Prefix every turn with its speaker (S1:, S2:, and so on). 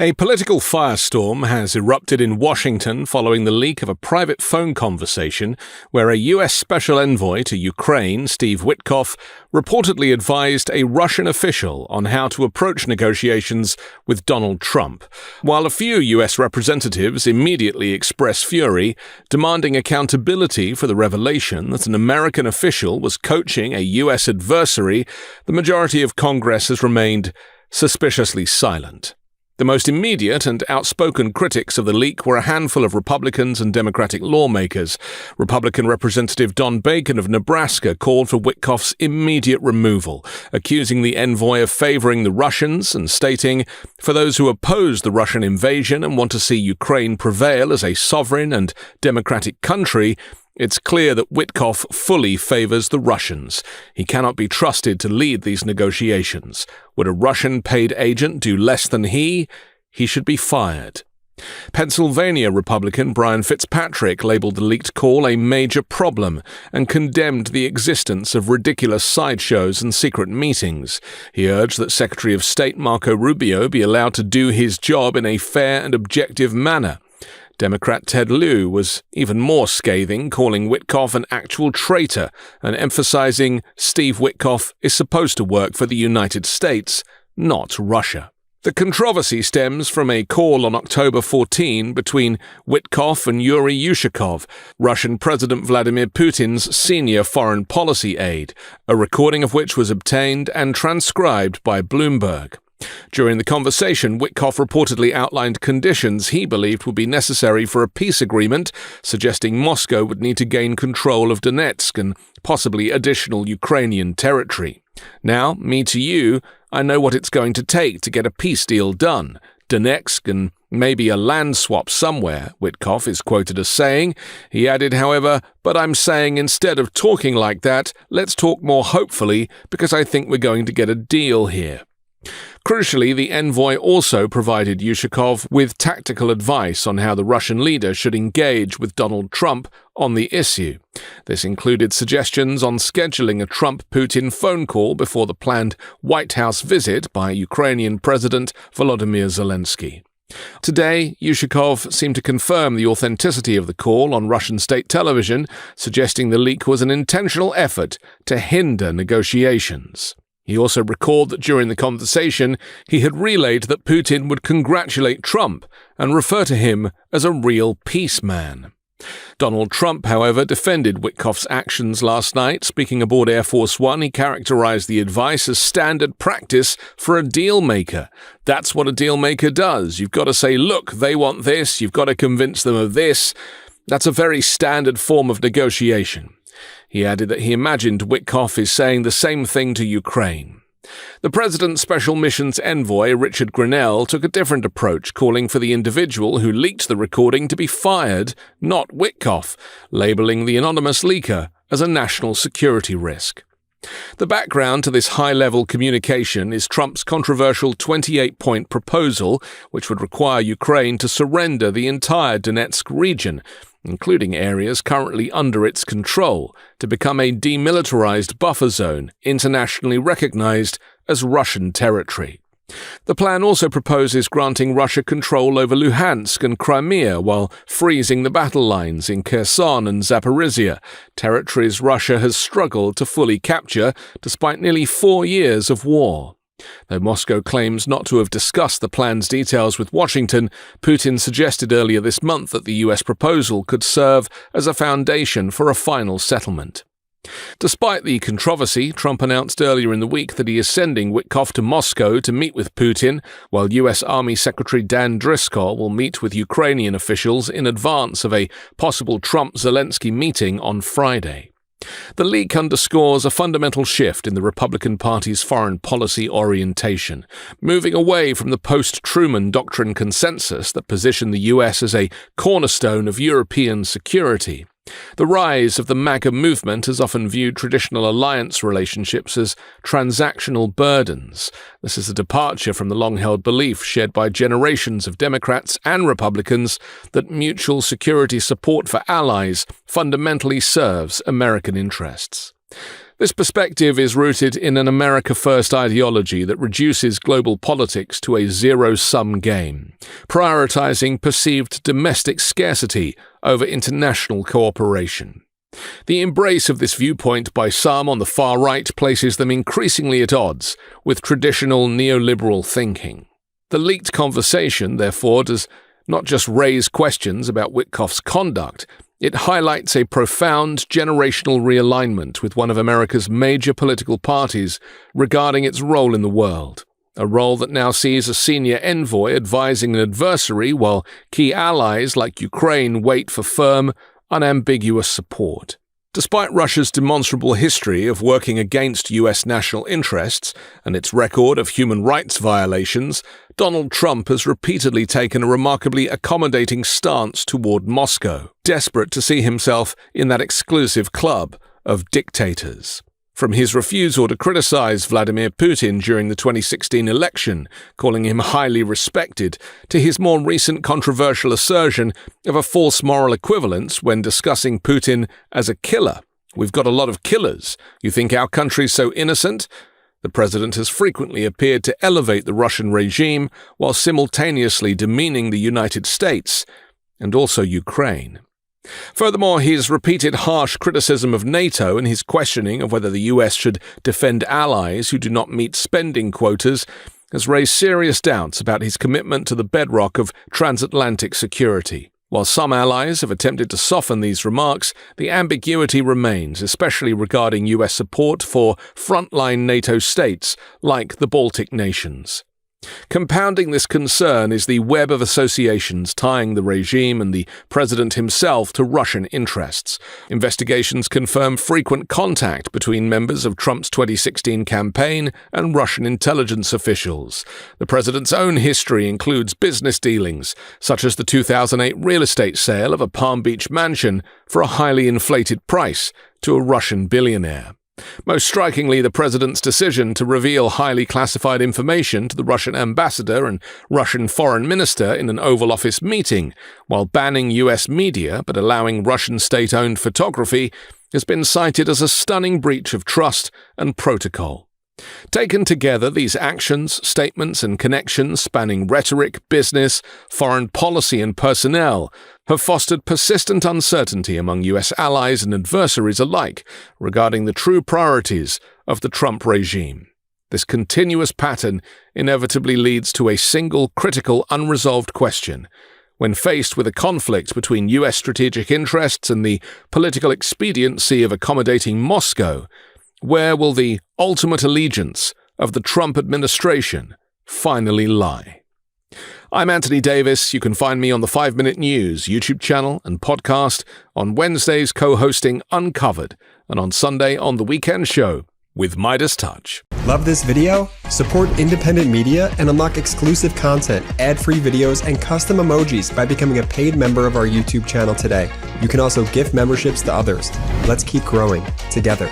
S1: A political firestorm has erupted in Washington following the leak of a private phone conversation where a U.S. Special Envoy to Ukraine, Steve Witkoff, reportedly advised a Russian official on how to approach negotiations with Donald Trump, while a few U.S. representatives immediately expressed fury, demanding accountability for the revelation that an American official was coaching a U.S. adversary. The majority of Congress has remained suspiciously silent. The most immediate and outspoken critics of the leak were a handful of Republicans and Democratic lawmakers. Republican Representative Don Bacon of Nebraska called for Witkoff's immediate removal, accusing the envoy of favoring the Russians and stating, "For those who oppose the Russian invasion and want to see Ukraine prevail as a sovereign and democratic country, it's clear that Witkoff fully favors the Russians. He cannot be trusted to lead these negotiations. Would a Russian paid agent do less than he? He should be fired." Pennsylvania Republican Brian Fitzpatrick labeled the leaked call a major problem and condemned the existence of ridiculous sideshows and secret meetings. He urged that Secretary of State Marco Rubio be allowed to do his job in a fair and objective manner. Democrat Ted Lieu was even more scathing, calling Witkoff an actual traitor and emphasizing Steve Witkoff is supposed to work for the United States, not Russia. The controversy stems from a call on October 14 between Witkoff and Yuri Ushakov, Russian President Vladimir Putin's senior foreign policy aide, a recording of which was obtained and transcribed by Bloomberg. During the conversation, Witkoff reportedly outlined conditions he believed would be necessary for a peace agreement, suggesting Moscow would need to gain control of Donetsk and possibly additional Ukrainian territory. "Now, me to you, I know what it's going to take to get a peace deal done. Donetsk and maybe a land swap somewhere," Witkoff is quoted as saying. He added, however, "But I'm saying instead of talking like that, let's talk more hopefully, because I think we're going to get a deal here." Crucially, the envoy also provided Ushakov with tactical advice on how the Russian leader should engage with Donald Trump on the issue. This included suggestions on scheduling a Trump-Putin phone call before the planned White House visit by Ukrainian President Volodymyr Zelensky. Today, Ushakov seemed to confirm the authenticity of the call on Russian state television, suggesting the leak was an intentional effort to hinder negotiations. He also recalled that during the conversation, he had relayed that Putin would congratulate Trump and refer to him as a real peace man. Donald Trump, however, defended Witkoff's actions last night. Speaking aboard Air Force One, he characterized the advice as standard practice for a deal maker. That's what a deal maker does. You've got to say, look, they want this. You've got to convince them of this. That's a very standard form of negotiation. He added that he imagined Witkoff is saying the same thing to Ukraine. The President's Special Missions Envoy, Richard Grenell, took a different approach, calling for the individual who leaked the recording to be fired, not Witkoff, labeling the anonymous leaker as a national security risk. The background to this high-level communication is Trump's controversial 28-point proposal, which would require Ukraine to surrender the entire Donetsk region, including areas currently under its control, to become a demilitarized buffer zone internationally recognized as Russian territory. The plan also proposes granting Russia control over Luhansk and Crimea while freezing the battle lines in Kherson and Zaporizhia, territories Russia has struggled to fully capture despite nearly 4 years of war. Though Moscow claims not to have discussed the plan's details with Washington, Putin suggested earlier this month that the U.S. proposal could serve as a foundation for a final settlement. Despite the controversy, Trump announced earlier in the week that he is sending Witkoff to Moscow to meet with Putin, while U.S. Army Secretary Dan Driscoll will meet with Ukrainian officials in advance of a possible Trump-Zelensky meeting on Friday. The leak underscores a fundamental shift in the Republican Party's foreign policy orientation, moving away from the post-Truman doctrine consensus that positioned the U.S. as a cornerstone of European security. The rise of the MAGA movement has often viewed traditional alliance relationships as transactional burdens. This is a departure from the long-held belief shared by generations of Democrats and Republicans that mutual security support for allies fundamentally serves American interests. This perspective is rooted in an America First ideology that reduces global politics to a zero-sum game, prioritizing perceived domestic scarcity over international cooperation. The embrace of this viewpoint by some on the far right places them increasingly at odds with traditional neoliberal thinking. The leaked conversation, therefore, does not just raise questions about Witkoff's conduct, it highlights a profound generational realignment with one of America's major political parties regarding its role in the world, a role that now sees a senior envoy advising an adversary while key allies like Ukraine wait for firm, unambiguous support. Despite Russia's demonstrable history of working against U.S. national interests and its record of human rights violations, Donald Trump has repeatedly taken a remarkably accommodating stance toward Moscow, desperate to see himself in that exclusive club of dictators. From his refusal to criticize Vladimir Putin during the 2016 election, calling him highly respected, to his more recent controversial assertion of a false moral equivalence when discussing Putin as a killer. "We've got a lot of killers. You think our country's so innocent?" The president has frequently appeared to elevate the Russian regime while simultaneously demeaning the United States and also Ukraine. Furthermore, his repeated harsh criticism of NATO and his questioning of whether the US should defend allies who do not meet spending quotas has raised serious doubts about his commitment to the bedrock of transatlantic security. While some allies have attempted to soften these remarks, the ambiguity remains, especially regarding US support for frontline NATO states like the Baltic nations. Compounding this concern is the web of associations tying the regime and the president himself to Russian interests. Investigations confirm frequent contact between members of Trump's 2016 campaign and Russian intelligence officials. The president's own history includes business dealings, such as the 2008 real estate sale of a Palm Beach mansion for a highly inflated price to a Russian billionaire. Most strikingly, the president's decision to reveal highly classified information to the Russian ambassador and Russian foreign minister in an Oval Office meeting, while banning US media but allowing Russian state-owned photography, has been cited as a stunning breach of trust and protocol. Taken together, these actions, statements, and connections spanning rhetoric, business, foreign policy, and personnel have fostered persistent uncertainty among U.S. allies and adversaries alike regarding the true priorities of the Trump regime. This continuous pattern inevitably leads to a single critical unresolved question. When faced with a conflict between U.S. strategic interests and the political expediency of accommodating Moscow, where will the ultimate allegiance of the Trump administration finally lie? I'm Anthony Davis. You can find me on the 5 Minute News YouTube channel and podcast, on Wednesdays co-hosting Uncovered, and on Sunday on The Weekend Show with MeidasTouch.
S2: Love this video? Support independent media and unlock exclusive content, ad-free videos, and custom emojis by becoming a paid member of our YouTube channel today. You can also gift memberships to others. Let's keep growing together.